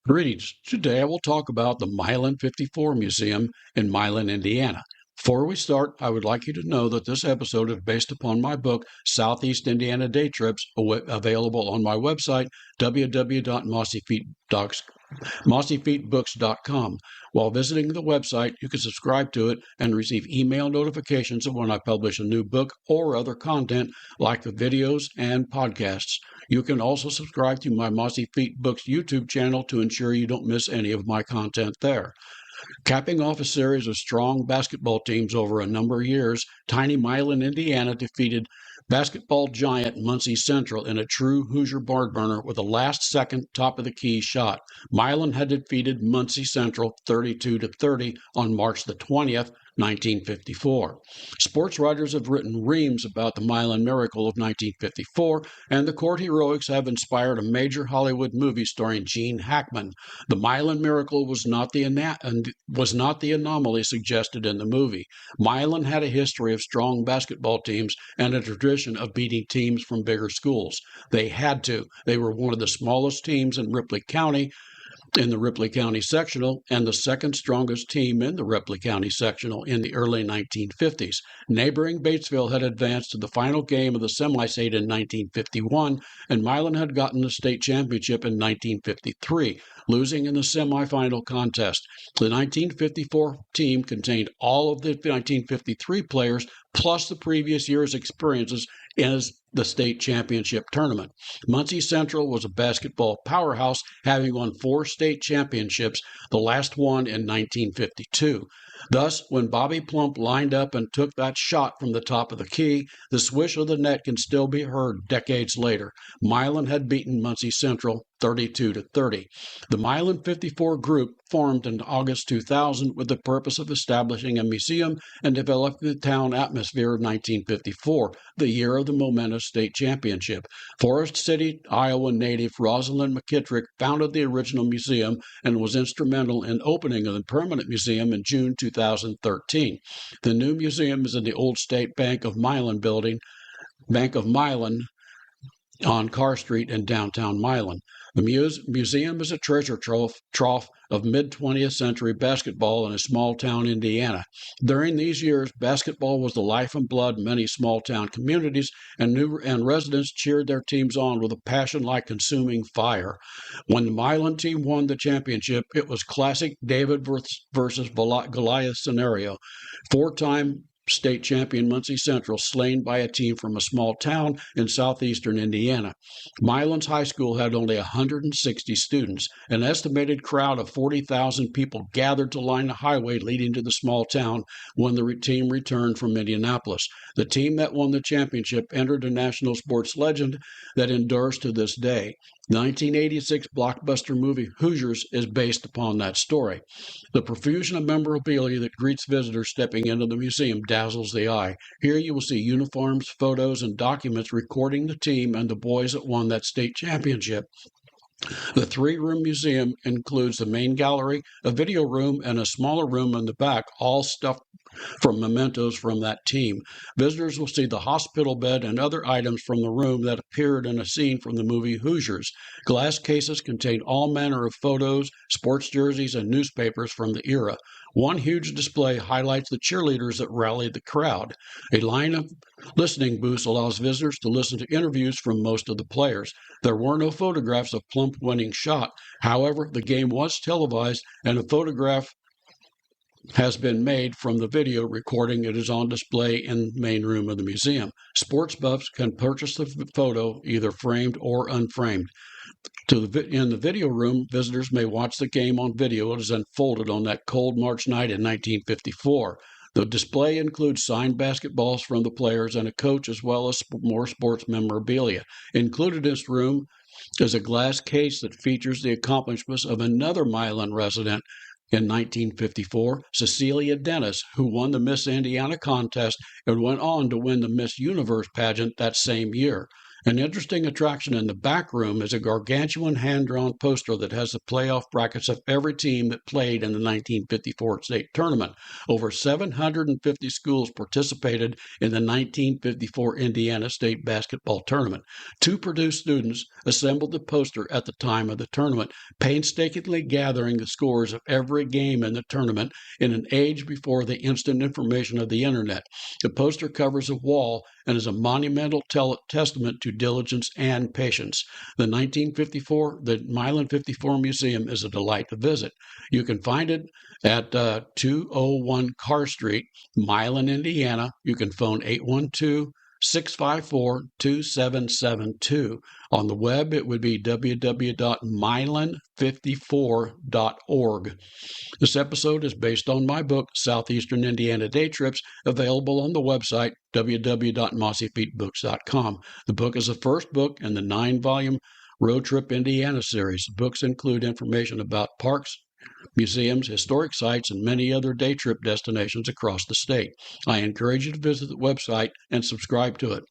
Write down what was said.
Greetings. Today I will talk about the Milan 54 Museum in Milan, Indiana. Before we start, I would like you to know that this episode is based upon my book, Southeast Indiana Day Trips, available on my website, www.mossyfeetbooks.com. While visiting the website, you can subscribe to it and receive email notifications of when I publish a new book or other content like the videos and podcasts. You can also subscribe to my Mossy Feet Books YouTube channel to ensure you don't miss any of my content there. Capping off a series of strong basketball teams over a number of years, tiny Milan, Indiana defeated basketball giant Muncie Central in a true Hoosier barn burner with a last-second top-of-the-key shot. Milan had defeated Muncie Central 32-30 on March the 20th, 1954. Sports writers have written reams about the Milan Miracle of 1954, and the court heroics have inspired a major Hollywood movie starring Gene Hackman. The Milan Miracle was not the anomaly suggested in the movie. Milan had a history of strong basketball teams and a tradition of beating teams from bigger schools. They had to. They were one of the smallest teams in Ripley County, in the Ripley County Sectional, and the second strongest team in the Ripley County Sectional in the early 1950s. Neighboring Batesville had advanced to the final game of the semi-state in 1951, and Milan had gotten the state championship in 1953, losing in the semifinal contest. The 1954 team contained all of the 1953 players plus the previous year's experiences as the state championship tournament. Muncie Central was a basketball powerhouse, having won 4 state championships, the last one in 1952. Thus, when Bobby Plump lined up and took that shot from the top of the key, the swish of the net can still be heard decades later. Milan had beaten Muncie Central 32-30. The Milan 54 group formed in August 2000 with the purpose of establishing a museum and developing the town atmosphere of 1954, the year of the momentous state championship. Forest City, Iowa native Rosalind McKittrick founded the original museum and was instrumental in opening the permanent museum in June 2013. The new museum is in the old State Bank of Milan building, Bank of Milan, on Carr Street in downtown Milan. The museum is a treasure trove of mid-20th century basketball in a small-town Indiana. During these years, basketball was the life and blood in many small-town communities, and residents cheered their teams on with a passion like consuming fire. When the Milan team won the championship, it was classic David versus Goliath scenario. 4-time state champion Muncie Central slain by a team from a small town in southeastern Indiana. Milan's high school had only 160 students. An estimated crowd of 40,000 people gathered to line the highway leading to the small town when the team returned from Indianapolis. The team that won the championship entered a national sports legend that endures to this day. The 1986 blockbuster movie Hoosiers is based upon that story. The profusion of memorabilia that greets visitors stepping into the museum dazzles the eye. Here you will see uniforms, photos, and documents recording the team and the boys that won that state championship. The 3-room museum includes the main gallery, a video room, and a smaller room in the back, all stuffed from mementos from that team. Visitors will see the hospital bed and other items from the room that appeared in a scene from the movie Hoosiers. Glass cases contain all manner of photos, sports jerseys, and newspapers from the era. One huge display highlights the cheerleaders that rallied the crowd. A line of listening booths allows visitors to listen to interviews from most of the players. There were no photographs of Plump winning shot. However, the game was televised, and a photograph has been made from the video recording. It is on display in the main room of the museum. Sports buffs can purchase the photo either framed or unframed. In the video room, visitors may watch the game on video as unfolded on that cold March night in 1954. The display includes signed basketballs from the players and a coach, as well as more sports memorabilia. Included in this room is a glass case that features the accomplishments of another Milan resident in 1954, Cecilia Dennis, who won the Miss Indiana contest and went on to win the Miss Universe pageant that same year. An interesting attraction in the back room is a gargantuan hand-drawn poster that has the playoff brackets of every team that played in the 1954 state tournament. Over 750 schools participated in the 1954 Indiana State basketball tournament. Two Purdue students assembled the poster at the time of the tournament, painstakingly gathering the scores of every game in the tournament in an age before the instant information of the internet. The poster covers a wall and is a monumental testament to diligence and patience. The Milan 54 Museum is a delight to visit. You can find it at 201 Carr Street, Milan, Indiana. You can phone 812-654-2772. On the web, it would be www.milan54.org. This episode is based on my book, Southeastern Indiana Day Trips, available on the website, www.mossyfeetbooks.com. The book is the first book in the 9-volume Road Trip Indiana series. The books include information about parks, museums, historic sites, and many other day trip destinations across the state. I encourage you to visit the website and subscribe to it.